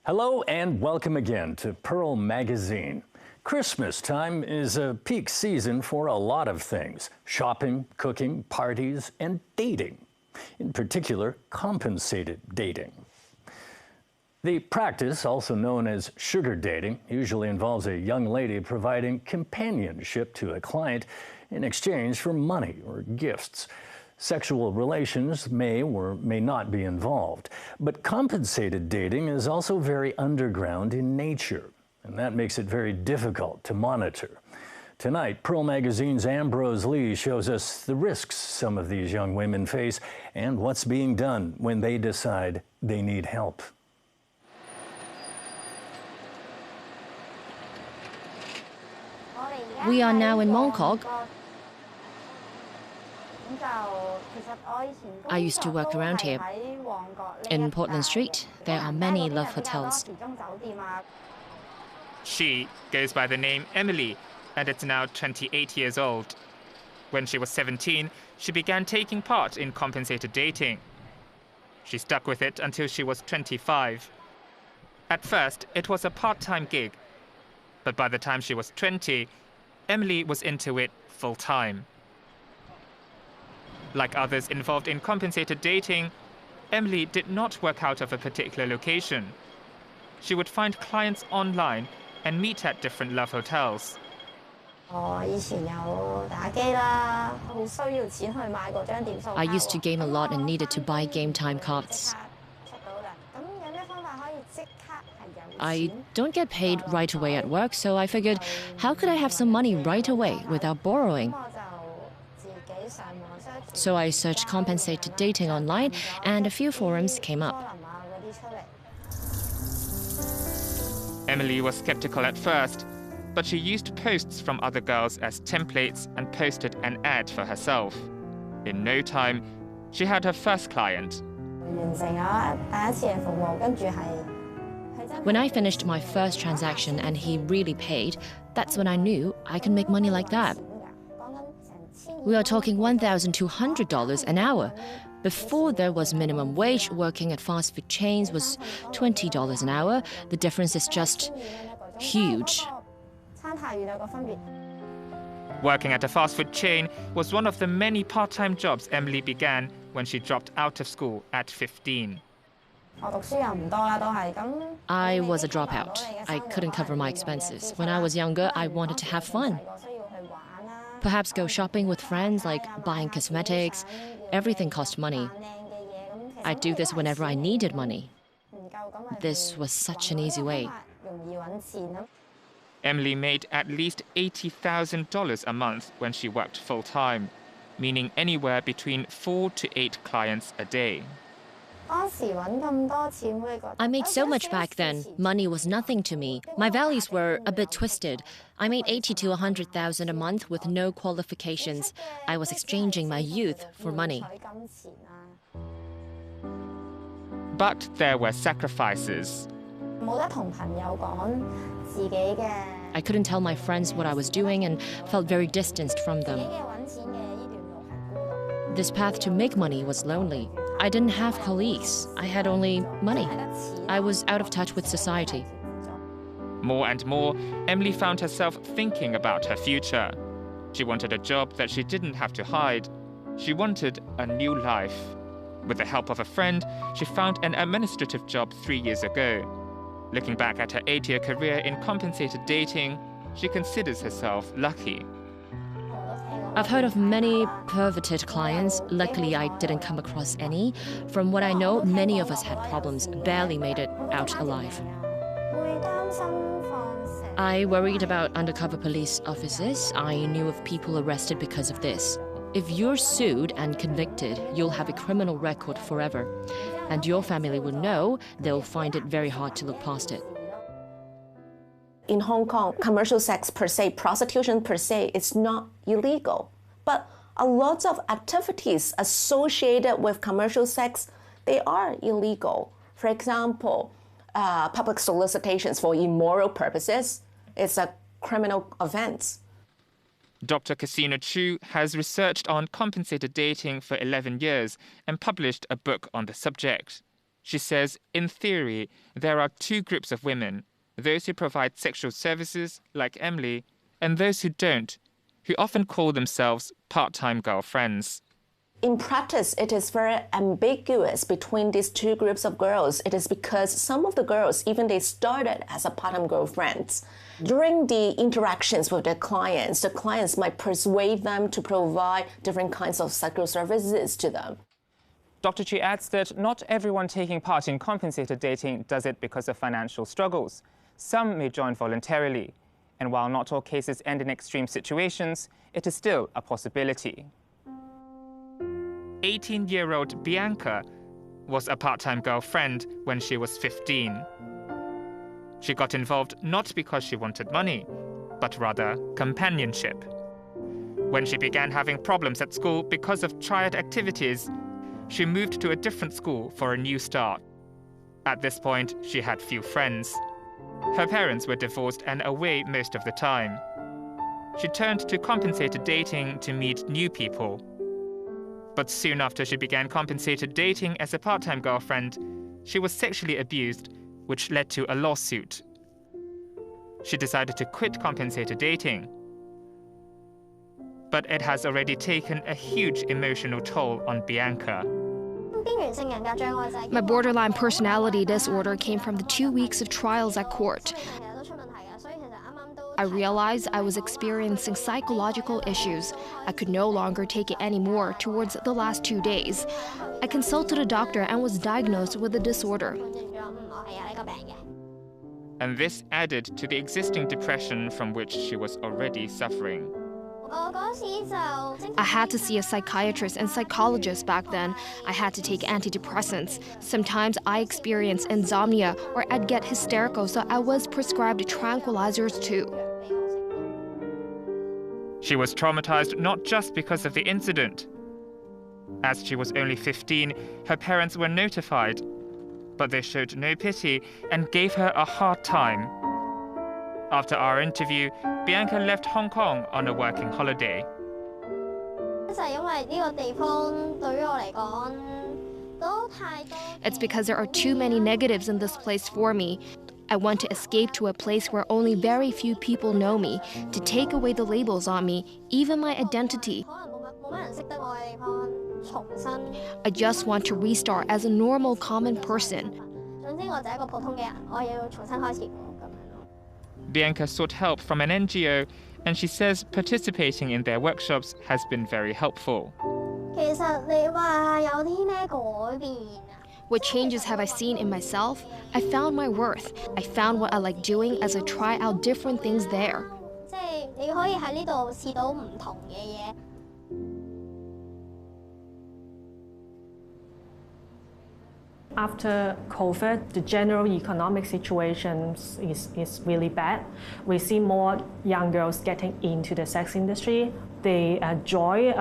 Hello and welcome again to Pearl Magazine. Christmas time is a peak season for a lot of things: shopping, cooking, parties, and dating. In particular, compensated dating. The practice, also known as sugar dating, usually involves a young lady providing companionship to a client in exchange for money or gifts. Sexual relations may or may not be involved, but compensated dating is also very underground in nature, and that makes it very difficult to monitor. Tonight, Pearl Magazine's Ambrose Lee shows us the risks some of these young women face and what's being done when they decide they need help. We are now in Mongkok. I used to work around here. In Portland Street, there are many love hotels. She goes by the name Emily and is now 28 years old. When she was 17, she began taking part in compensated dating. She stuck with it until she was 25. At first, it was a part-time gig. But by the time she was 20, Emily was into it full-time. Like others involved in compensated dating, Emily did not work out of a particular location. She would find clients online and meet at different love hotels. I used to game a lot and needed to buy game time cards. I don't get paid right away at work, so I figured, how could I have some money right away without borrowing? So I searched compensated dating online, and a few forums came up. Emily was skeptical at first, but she used posts from other girls as templates and posted an ad for herself. In no time, she had her first client. When I finished my first transaction and he really paid, that's when I knew I can make money like that. We are talking $1,200 an hour. Before there was minimum wage, working at fast food chains was $20 an hour. The difference is just huge. Working at a fast food chain was one of the many part-time jobs Emily began when she dropped out of school at 15. I was a dropout. I couldn't cover my expenses. When I was younger, I wanted to have fun. Perhaps go shopping with friends, like buying cosmetics. Everything cost money. I'd do this whenever I needed money. This was such an easy way. Emily made at least $80,000 a month when she worked full-time, meaning anywhere between 4 to 8 clients a day. I made so much back then. Money was nothing to me. My values were a bit twisted. I made $80,000 to $100,000 a month with no qualifications. I was exchanging my youth for money. But there were sacrifices. I couldn't tell my friends what I was doing and felt very distanced from them. This path to make money was lonely. I didn't have colleagues. I had only money. I was out of touch with society. More and more, Emily found herself thinking about her future. She wanted a job that she didn't have to hide. She wanted a new life. With the help of a friend, she found an administrative job 3 years ago. Looking back at her 8-year career in compensated dating, she considers herself lucky. I've heard of many perverted clients. Luckily, I didn't come across any. From what I know, many of us had problems, barely made it out alive. I worried about undercover police officers. I knew of people arrested because of this. If you're sued and convicted, you'll have a criminal record forever. And your family will know they'll find it very hard to look past it. In Hong Kong, commercial sex per se, prostitution per se, is not illegal. But a lot of activities associated with commercial sex, they are illegal. For example, public solicitations for immoral purposes is a criminal offense. Dr. Casino Chu has researched on compensated dating for 11 years and published a book on the subject. She says, in theory, there are two groups of women, those who provide sexual services, like Emily, and those who don't, who often call themselves part-time girlfriends. In practice, it is very ambiguous between these two groups of girls. It is because some of the girls, even they started as a part-time girlfriends. During the interactions with the clients might persuade them to provide different kinds of sexual services to them. Dr. Chi adds that not everyone taking part in compensated dating does it because of financial struggles. Some may join voluntarily. And while not all cases end in extreme situations, it is still a possibility. 18-year-old Bianca was a part-time girlfriend when she was 15. She got involved not because she wanted money, but rather companionship. When she began having problems at school because of triad activities, she moved to a different school for a new start. At this point, she had few friends. Her parents were divorced and away most of the time. She turned to compensated dating to meet new people. But soon after she began compensated dating as a part-time girlfriend, she was sexually abused, which led to a lawsuit. She decided to quit compensated dating. But it has already taken a huge emotional toll on Bianca. My borderline personality disorder came from the 2 weeks of trials at court. I realized I was experiencing psychological issues. I could no longer take it anymore towards the last 2 days. I consulted a doctor and was diagnosed with the disorder. And this added to the existing depression from which she was already suffering. I had to see a psychiatrist and psychologist back then. I had to take antidepressants. Sometimes I experienced insomnia or I'd get hysterical, so I was prescribed tranquilizers too. She was traumatized not just because of the incident. As she was only 15, her parents were notified, but they showed no pity and gave her a hard time. After our interview, Bianca left Hong Kong on a working holiday. It's because there are too many negatives in this place for me. I want to escape to a place where only very few people know me, to take away the labels on me, even my identity. I just want to restart as a normal, common person. Bianca sought help from an NGO, and she says participating in their workshops has been very helpful. What changes have I seen in myself? I found my worth. I found what I like doing as I try out different things there. After COVID, the general economic situation is really bad. We see more young girls getting into the sex industry. They enjoy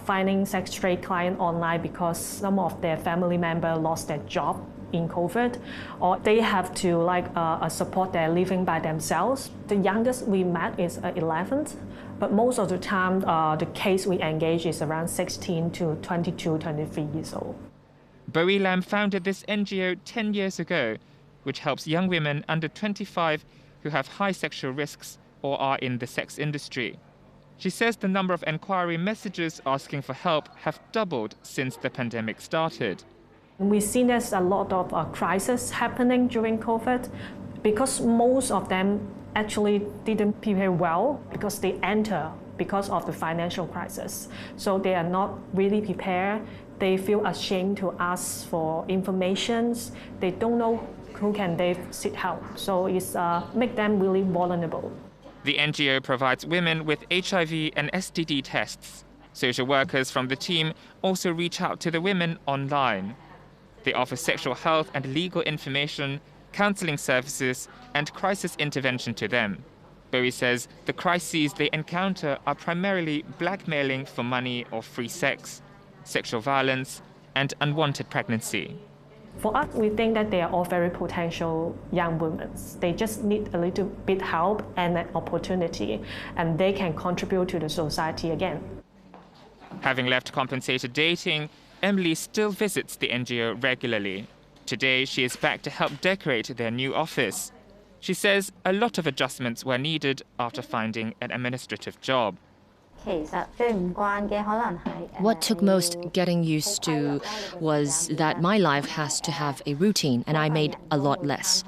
finding sex trade clients online because some of their family members lost their job in COVID, or they have to support their living by themselves. The youngest we met is 11, but most of the time the case we engage is around 16 to 22, 23 years old. Bowie Lam founded this NGO 10 years ago, which helps young women under 25 who have high sexual risks or are in the sex industry. She says the number of enquiry messages asking for help have doubled since the pandemic started. We've seen there's a lot of crises happening during COVID because most of them actually didn't prepare well because they enter because of the financial crisis. So they are not really prepared. They feel ashamed to ask for information. They don't know who can they seek help. So it's make them really vulnerable. The NGO provides women with HIV and STD tests. Social workers from the team also reach out to the women online. They offer sexual health and legal information, counseling services, and crisis intervention to them. Bowie says the crises they encounter are primarily blackmailing for money or free sex, sexual violence, and unwanted pregnancy. For us, we think that they are all very potential young women. They just need a little bit help and an opportunity, and they can contribute to the society again. Having left compensated dating, Emily still visits the NGO regularly. Today, she is back to help decorate their new office. She says a lot of adjustments were needed after finding an administrative job. What took most getting used to was that my life has to have a routine, and I made a lot less.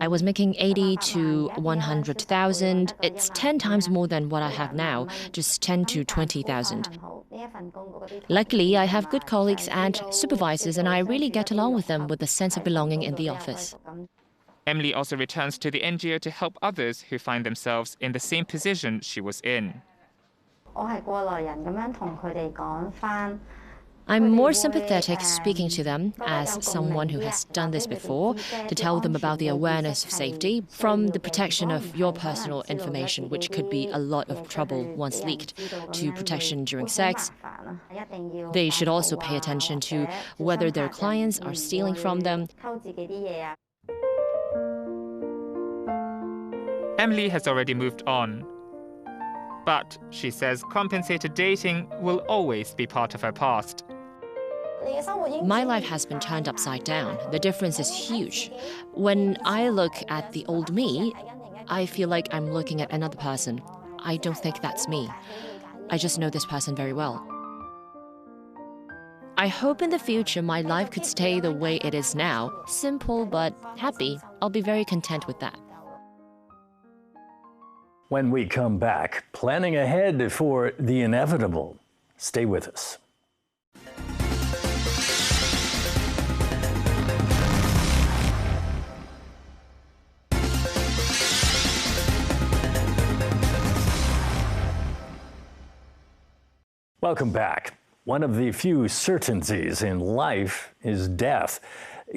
I was making 80 to 100,000. It's 10 times more than what I have now, just 10 to 20,000. Luckily, I have good colleagues and supervisors, and I really get along with them with a sense of belonging in the office. Emily also returns to the NGO to help others who find themselves in the same position she was in. I'm more sympathetic speaking to them as someone who has done this before, to tell them about the awareness of safety, from the protection of your personal information, which could be a lot of trouble once leaked, to protection during sex. They should also pay attention to whether their clients are stealing from them. Emily has already moved on. But she says compensated dating will always be part of her past. My life has been turned upside down. The difference is huge. When I look at the old me, I feel like I'm looking at another person. I don't think that's me. I just know this person very well. I hope in the future my life could stay the way it is now. Simple but happy. I'll be very content with that. When we come back, planning ahead for the inevitable. Stay with us. Welcome back. One of the few certainties in life is death.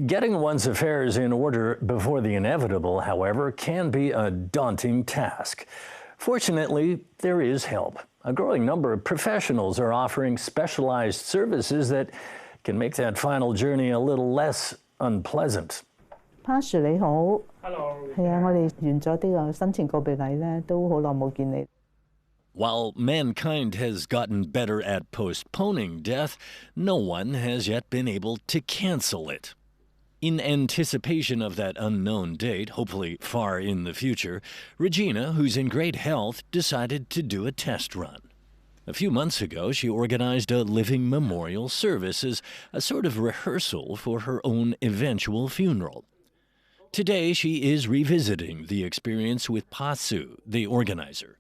Getting one's affairs in order before the inevitable, however, can be a daunting task. Fortunately, there is help. A growing number of professionals are offering specialized services that can make that final journey a little less unpleasant. Pastor 你好 ，Hello， 係啊，我哋完咗呢個生前告別禮咧，都好耐冇見你。 While mankind has gotten better at postponing death, no one has yet been able to cancel it. In anticipation of that unknown date, hopefully far in the future, Regina, who's in great health, decided to do a test run. A few months ago, she organized a living memorial service as a sort of rehearsal for her own eventual funeral. Today, she is revisiting the experience with Pa Su, the organizer.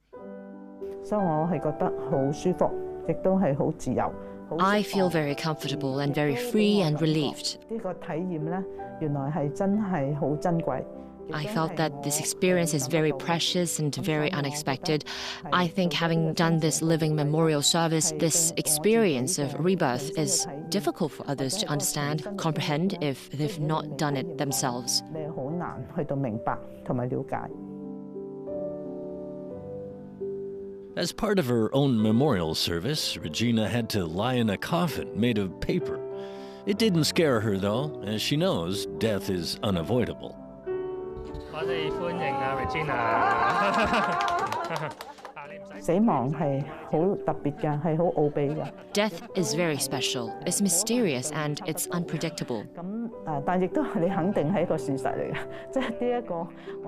I feel very comfortable and very free and relieved. I felt that this experience is very precious and very unexpected. I think having done this living memorial service, this experience of rebirth is difficult for others to understand, comprehend if they've not done it themselves. As part of her own memorial service, Regina had to lie in a coffin made of paper. It didn't scare her, though, as she knows death is unavoidable. Death is very special, it's mysterious, and it's unpredictable.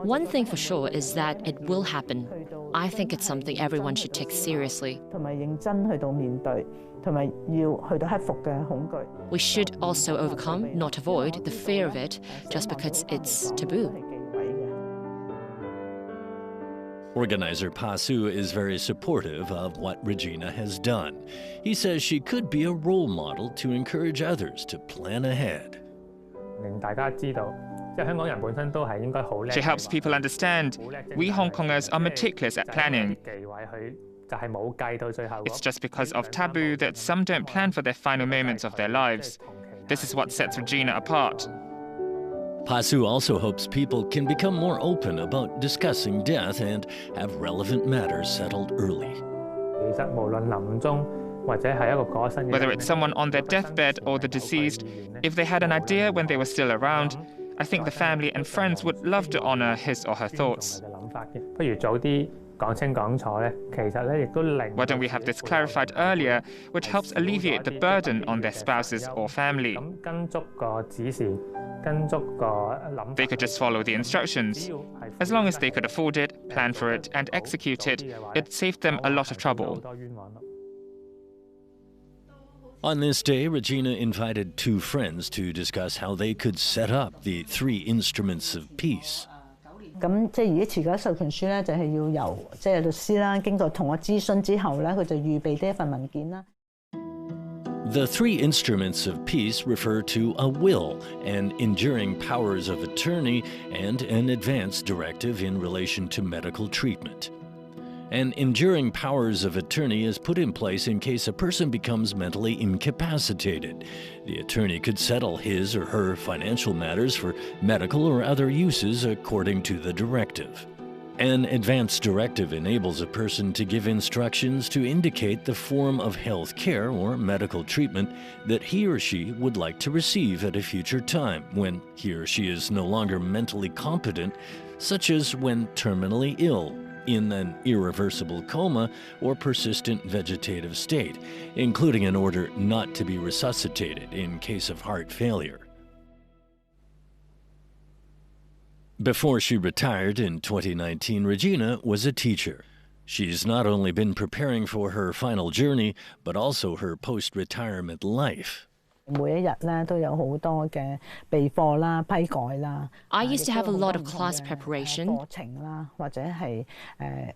One thing for sure is that it will happen. I think it's something everyone should take seriously. We should also overcome, not avoid, the fear of it just because it's taboo. Organizer Pa Su is very supportive of what Regina has done. He says she could be a role model to encourage others to plan ahead. She helps people understand we Hong Kongers are meticulous at planning. It's just because of taboo that some don't plan for their final moments of their lives. This is what sets Regina apart. Pa Su also hopes people can become more open about discussing death and have relevant matters settled early. Whether it's someone on their deathbed or the deceased, if they had an idea when they were still around, I think the family and friends would love to honor his or her thoughts. Why don't we have this clarified earlier, which helps alleviate the burden on their spouses or family? They could just follow the instructions. As long as they could afford it, plan for it, and execute it, it saved them a lot of trouble. On this day, Regina invited two friends to discuss how they could set up the 3 instruments of peace. 咁即係而家持久授權書咧，就係要由即係律師啦，經過同我諮詢之後咧，佢就預備呢一份文件啦。The 3 instruments of peace refer to a will, an enduring powers of attorney, and an advance directive in relation to medical treatment. An enduring powers of attorney is put in place in case a person becomes mentally incapacitated. The attorney could settle his or her financial matters for medical or other uses according to the directive. An advance directive enables a person to give instructions to indicate the form of health care or medical treatment that he or she would like to receive at a future time when he or she is no longer mentally competent, such as when terminally ill, in an irreversible coma, or persistent vegetative state, including an order not to be resuscitated in case of heart failure. Before she retired in 2019, Regina was a teacher. She's not only been preparing for her final journey, but also her post-retirement life. 每一日咧都有好多嘅備課啦、批改啦。I used to have a lot of class preparation, 課程啦，或者係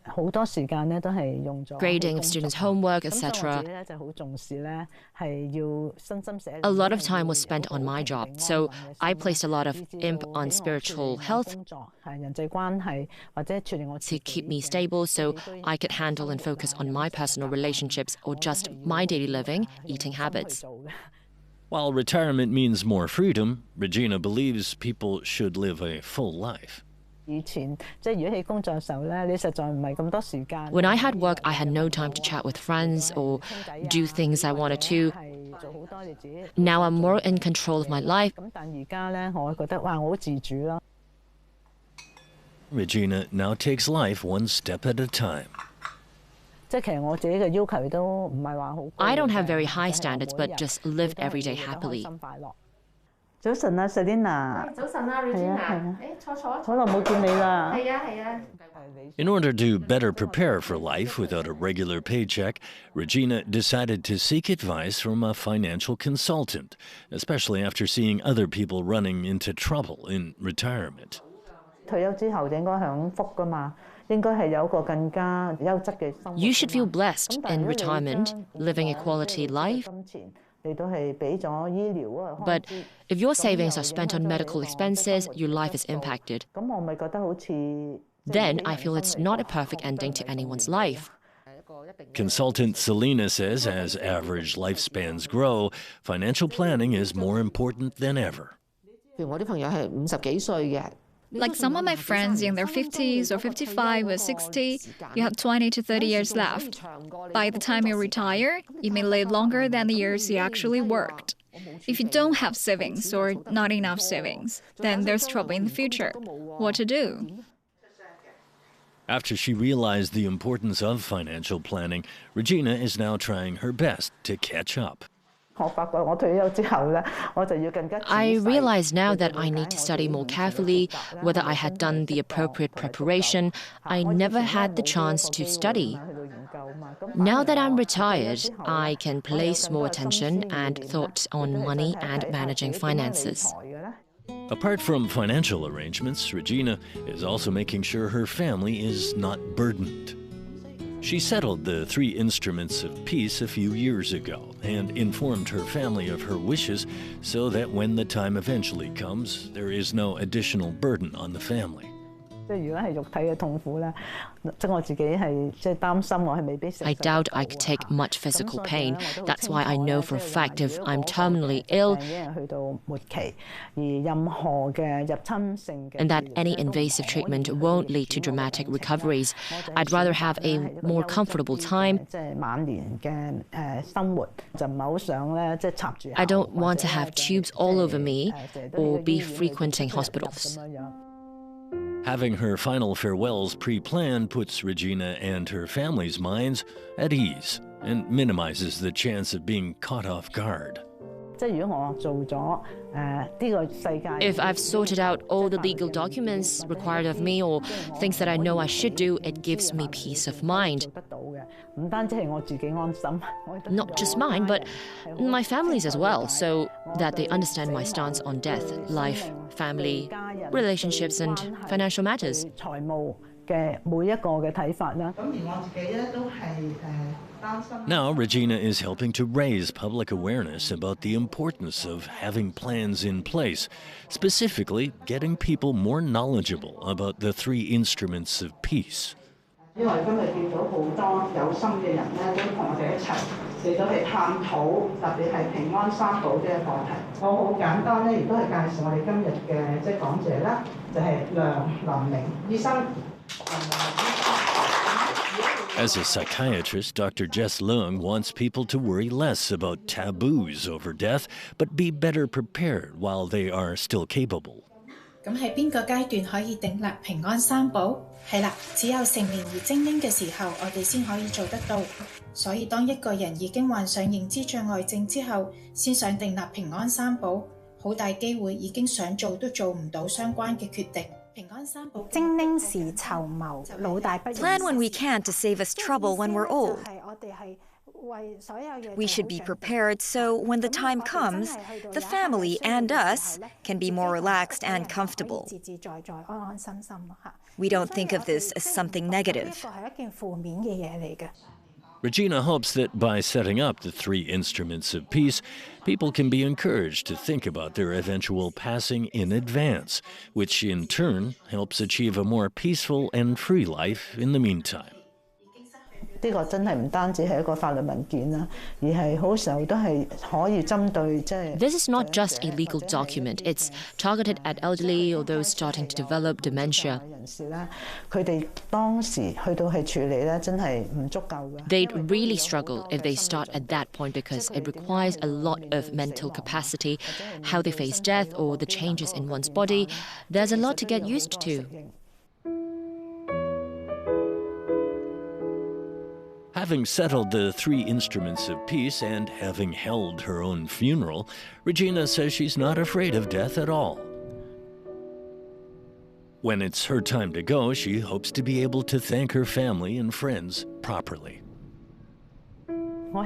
好多時間咧都係用咗 grading of students' homework, 咁所以我 etc. 自己咧就好重視咧係要身心社。A lot of time was spent on my job, so I placed a lot of imp on spiritual health 工作係人際關係或者處理我 to keep me stable so I could handle and focus on my personal relationships or just my daily living, eating habits. While retirement means more freedom, Regina believes people should live a full life. 以前即係如果喺工作嘅時候咧，你實在唔係咁多時間。 When I had work, I had no time to chat with friends or do things I wanted to. 係做好多你自己。Now I'm more in control of my life. 咁但而家咧，我覺得哇，我好自主咯。Regina now takes life one step at a time. 即係其實我自己嘅要求都唔係話好高。 I don't have very high standards, but just live every day happily. 開心快樂。早晨啊 ，Selina。早晨啊 ，Regina。坐。好耐冇見你啦。係啊。 In order to better prepare for life without a regular paycheck, Regina decided to seek advice from a financial consultant, especially after seeing other people running into trouble in retirement. 退休之後應該享福㗎嘛。 應該係有個更加優質嘅生活。 You should feel blessed in retirement, living a quality life. 金錢你都係俾咗醫療嗰個 But if your savings are spent on medical expenses, your life is impacted. 咁我咪覺得好似 Then I feel it's not a perfect ending to anyone's life. Consultant Selena says as average lifespans grow, financial planning is more important than ever. 譬如我啲朋友係50幾歲嘅。 Like some of my friends in their 50s or 55 or 60, you have 20 to 30 years left. By the time you retire, you may live longer than the years you actually worked. If you don't have savings or not enough savings, then there's trouble in the future. What to do? After she realized the importance of financial planning, Regina is now trying her best to catch up. I realize now that I need to study more carefully, whether I had done the appropriate preparation. I never had the chance to study. Now that I'm retired, I can place more attention and thought on money and managing finances. Apart from financial arrangements, Regina is also making sure her family is not burdened. She settled the 3 instruments of peace a few years ago and informed her family of her wishes so that when the time eventually comes, there is no additional burden on the family. I doubt I could take much physical pain. That's why I know for a fact if I'm terminally ill and that any invasive treatment won't lead to dramatic recoveries. I'd rather have a more comfortable time. I don't want to have tubes all over me or be frequenting hospitals. Having her final farewells pre-planned puts Regina and her family's minds at ease and minimizes the chance of being caught off guard. If I've sorted out all the legal documents required of me or things that I know I should do, it gives me peace of mind. Not just mine, but my family's as well, so that they understand my stance on death, life, family, relationships, and financial matters. Now, Regina is helping to raise public awareness about the importance of having plans in place, specifically getting people more knowledgeable about the three instruments of peace. As a psychiatrist, Dr. Jess Leung wants people to worry less about taboos over death, but be better prepared while they are still capable. 咁喺邊個階段可以訂立平安三寶？係啦，只有成年而精英嘅時候，我哋先可以做得到。所以當一個人已經患上認知障礙症之後，先想訂立平安三寶，好大機會已經想做都做唔到相關嘅決定。 Plan when we can to save us trouble when we're old. We should be prepared so when the time comes, the family and us can be more relaxed and comfortable. We don't think of this as something negative. Regina hopes that by setting up the three instruments of peace, people can be encouraged to think about their eventual passing in advance, which in turn helps achieve a more peaceful and free life in the meantime. 呢個真係唔單止係一個法律文件啦，而係好時候都係可以針對即係。This is not just a legal document. It's targeted at elderly or those starting to develop dementia. 人士咧，佢哋當時去到係處理咧，真係唔足夠嘅。They'd really struggle if they start at that point because it requires a lot of mental capacity, how they face death or the changes in one's body. There's a lot to get used to. Having settled the three instruments of peace and having held her own funeral, Regina says she's not afraid of death at all. When it's her time to go, she hopes to be able to thank her family and friends properly. I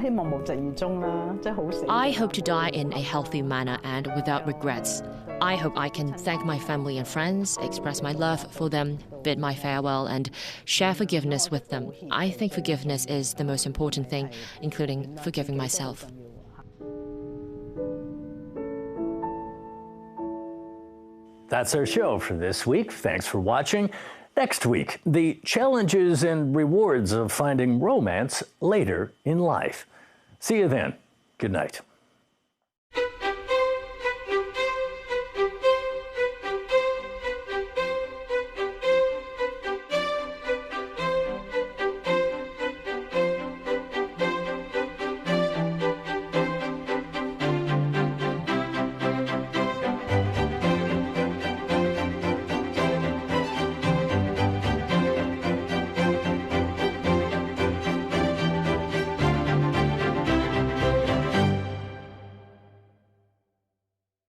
hope to die in a healthy manner and without regrets. I hope I can thank my family and friends, express my love for them, bid my farewell, and share forgiveness with them. I think forgiveness is the most important thing, including forgiving myself. That's our show for this week. Thanks for watching. Next week, the challenges and rewards of finding romance later in life. See you then. Good night.